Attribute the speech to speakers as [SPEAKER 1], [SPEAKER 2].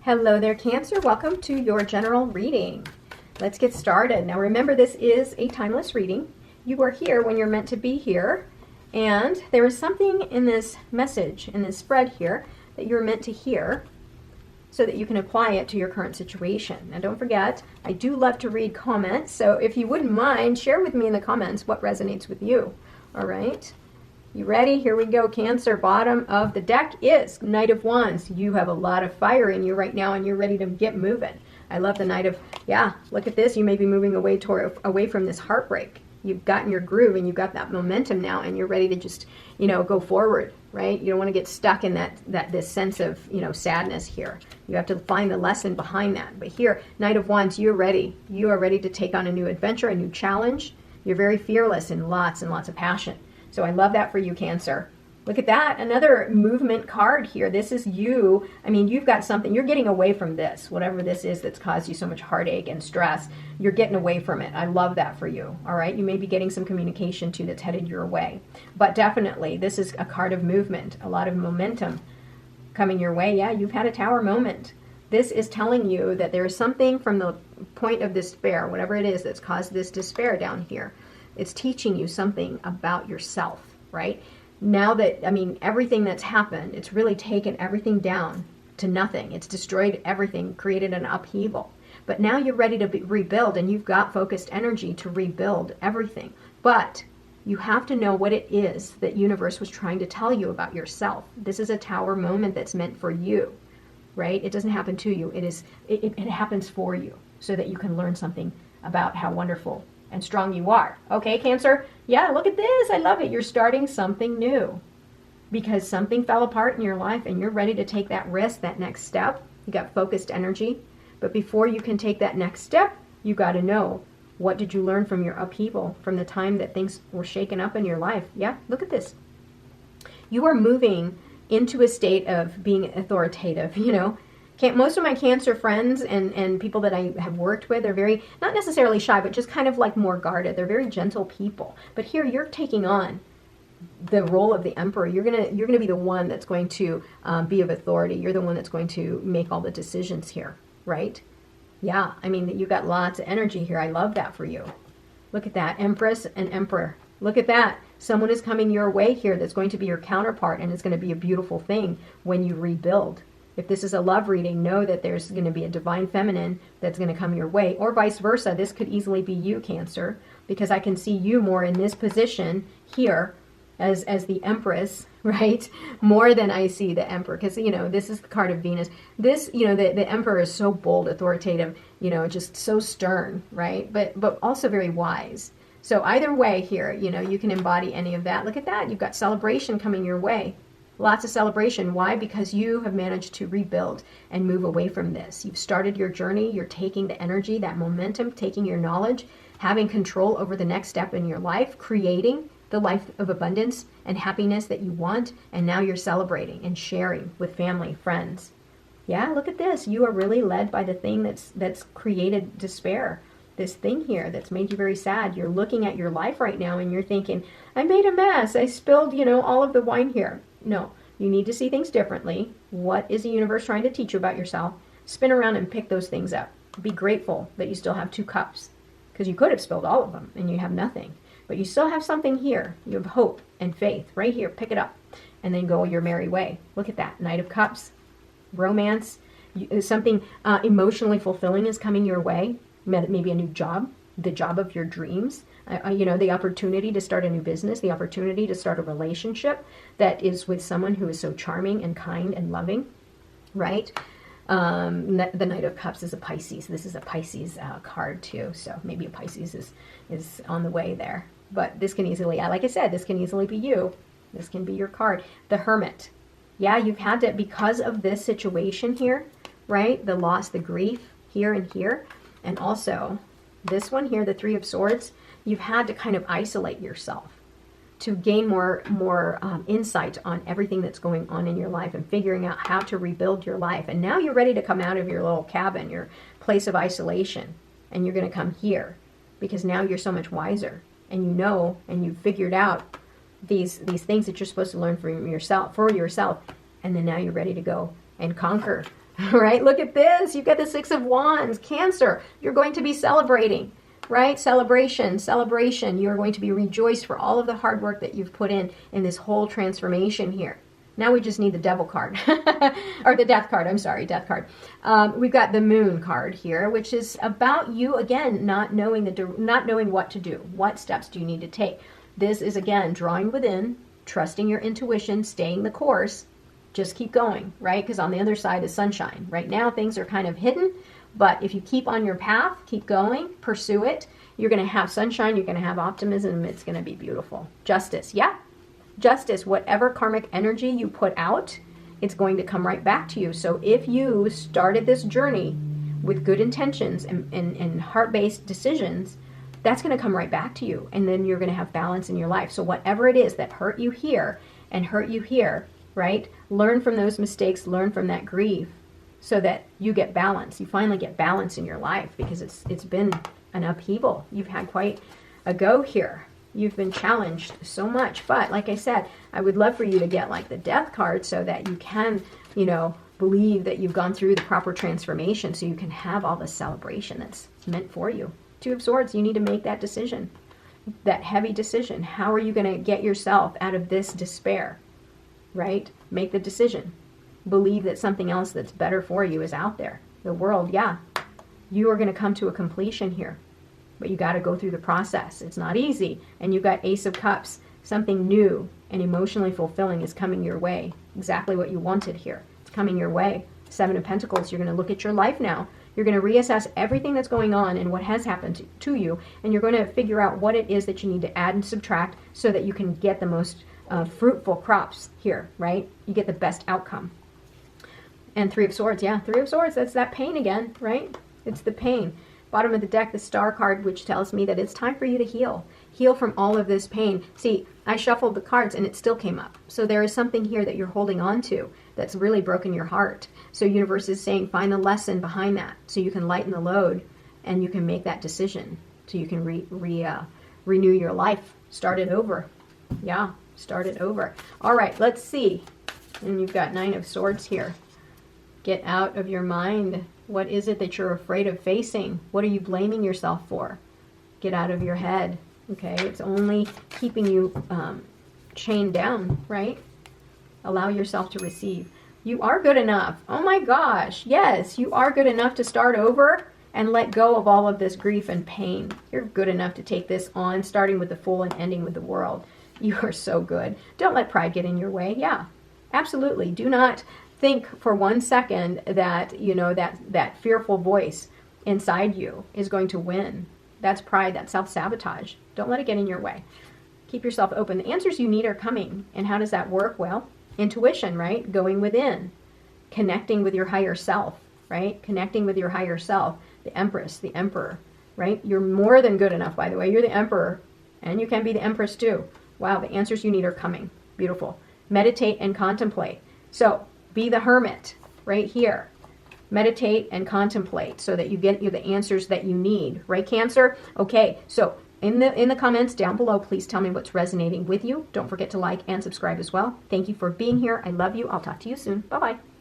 [SPEAKER 1] Hello there, Cancer. Welcome to your general reading. Let's get started. Now remember, this is a timeless reading. You are here when you're meant to be here. And there is something in this message, in this spread here, that you're meant to hear so that you can apply it to your current situation. Now don't forget, I do love to read comments. So if you wouldn't mind, share with me in the comments what resonates with you. All right. You ready? Here we go, Cancer. Bottom of the deck is Knight of Wands. You have a lot of fire in you right now, and you're ready to get moving. I love the Knight of, look at this. You may be moving away from this heartbreak. You've gotten your groove, and you've got that momentum now, and you're ready to just, go forward, right? You don't want to get stuck in this sense of, sadness here. You have to find the lesson behind that. But here, Knight of Wands, you're ready. You are ready to take on a new adventure, a new challenge. You're very fearless and lots of passion. So I love that for you, Cancer. Look at that. Another movement card here. This is you. I mean, you've got something. You're getting away from this. Whatever this is that's caused you so much heartache and stress, you're getting away from it. I love that for you. All right. You may be getting some communication too that's headed your way. But definitely, this is a card of movement. A lot of momentum coming your way. Yeah, you've had a tower moment. This is telling you that there is something from the point of despair, whatever it is that's caused this despair down here. It's teaching you something about yourself, right? Now that, everything that's happened, it's really taken everything down to nothing. It's destroyed everything, created an upheaval. But now you're ready to rebuild, and you've got focused energy to rebuild everything. But you have to know what it is that universe was trying to tell you about yourself. This is a tower moment that's meant for you, right? It doesn't happen to you. It happens for you so that you can learn something about how wonderful and strong you are. Okay, Cancer? Yeah, look at this. I love it. You're starting something new because something fell apart in your life and you're ready to take that risk, that next step. You got focused energy. But before you can take that next step, you got to know, what did you learn from your upheaval, from the time that things were shaken up in your life? Yeah, look at this. You are moving into a state of being authoritative, Most of my Cancer friends and people that I have worked with are very, not necessarily shy, but just kind of like more guarded. They're very gentle people. But here you're taking on the role of the Emperor. You're gonna be the one that's going to be of authority. You're the one that's going to make all the decisions here, right? Yeah, you've got lots of energy here. I love that for you. Look at that, Empress and Emperor. Look at that. Someone is coming your way here that's going to be your counterpart, and it's going to be a beautiful thing when you rebuild. If this is a love reading, know that there's going to be a divine feminine that's going to come your way, or vice versa. This could easily be you, Cancer, because I can see you more in this position here as the Empress, right? More than I see the Emperor, because, this is the card of Venus. This, the Emperor is so bold, authoritative, just so stern, right? But also very wise. So either way here, you can embody any of that. Look at that. You've got celebration coming your way. Lots of celebration. Why? Because you have managed to rebuild and move away from this. You've started your journey. You're taking the energy, that momentum, taking your knowledge, having control over the next step in your life, creating the life of abundance and happiness that you want. And now you're celebrating and sharing with family, friends. Yeah, look at this. You are really led by the thing that's created despair. This thing here that's made you very sad. You're looking at your life right now and you're thinking, I made a mess. I spilled, all of the wine here. No, you need to see things differently. What is the universe trying to teach you about yourself? Spin around and pick those things up. Be grateful that you still have 2 cups, because you could have spilled all of them and you have nothing. But you still have something here. You have hope and faith right here. Pick it up and then go your merry way. Look at that. Knight of Cups, romance, something emotionally fulfilling is coming your way. Maybe a new job, the job of your dreams. The opportunity to start a new business, the opportunity to start a relationship that is with someone who is so charming and kind and loving, right? The Knight of Cups is a Pisces. This is a Pisces card too, so maybe a Pisces is on the way there. But this can easily, like I said, this can easily be you. This can be your card. The Hermit. Yeah, you've had to, because of this situation here, right? The loss, the grief here and here, and also this one here, the 3 of Swords. You've had to kind of isolate yourself to gain more insight on everything that's going on in your life and figuring out how to rebuild your life. And now you're ready to come out of your little cabin, your place of isolation, and you're going to come here because now you're so much wiser, and and you've figured out these things that you're supposed to learn for yourself, and then now you're ready to go and conquer right? Look at this. You've got the Six of Wands. Cancer, you're going to be celebrating, right? Celebration, celebration. You're going to be rejoiced for all of the hard work that you've put in this whole transformation here. Now we just need the Devil card, or the Death card. I'm sorry, Death card. We've got the Moon card here, which is about you, again, not knowing what to do. What steps do you need to take? This is, again, drawing within, trusting your intuition, staying the course. Just keep going, right? Because on the other side is sunshine. Right now, things are kind of hidden, but if you keep on your path, keep going, pursue it, you're going to have sunshine, you're going to have optimism, it's going to be beautiful. Justice, yeah. Justice, whatever karmic energy you put out, it's going to come right back to you. So if you started this journey with good intentions and heart-based decisions, that's going to come right back to you. And then you're going to have balance in your life. So whatever it is that hurt you here and hurt you here, right? Learn from those mistakes, learn from that grief so that you get balance. You finally get balance in your life because it's been an upheaval. You've had quite a go here. You've been challenged so much, but like I said, I would love for you to get like the Death card so that you can, believe that you've gone through the proper transformation so you can have all the celebration that's meant for you. Two of Swords, you need to make that decision, that heavy decision. How are you going to get yourself out of this despair, right? Make the decision. Believe that something else that's better for you is out there. The world, yeah, you are going to come to a completion here. But you got to go through the process. It's not easy. And you've got Ace of Cups. Something new and emotionally fulfilling is coming your way. Exactly what you wanted here. It's coming your way. Seven of Pentacles. You're going to look at your life now. You're going to reassess everything that's going on and what has happened to you. And you're going to figure out what it is that you need to add and subtract so that you can get the most fruitful crops here, right? You get the best outcome. And Three of Swords. Yeah, Three of Swords. That's that pain again, right? It's the pain. Bottom of the deck, the Star card, which tells me that it's time for you to heal. Heal from all of this pain. See, I shuffled the cards and it still came up. So there is something here that you're holding on to that's really broken your heart. So universe is saying find the lesson behind that so you can lighten the load and you can make that decision. So you can renew your life. Start it over. Yeah, start it over. All right, let's see. And you've got Nine of Swords here. Get out of your mind. What is it that you're afraid of facing? What are you blaming yourself for? Get out of your head. Okay, it's only keeping you chained down, right? Allow yourself to receive. You are good enough. Oh my gosh, yes, you are good enough to start over and let go of all of this grief and pain. You're good enough to take this on, starting with the Fool and ending with the World. You are so good. Don't let pride get in your way. Yeah, absolutely. Do not think for 1 second that, that fearful voice inside you is going to win. That's pride, that's self-sabotage. Don't let it get in your way. Keep yourself open. The answers you need are coming. And how does that work? Well, intuition, right? Going within. Connecting with your higher self, right? Connecting with your higher self. The Empress, the Emperor, right? You're more than good enough, by the way. You're the Emperor. And you can be the Empress too. Wow, the answers you need are coming. Beautiful. Meditate and contemplate. So, be the hermit right here. Meditate and contemplate so that you get the answers that you need. Right, Cancer? Okay, so in the comments down below, please tell me what's resonating with you. Don't forget to like and subscribe as well. Thank you for being here. I love you. I'll talk to you soon. Bye-bye.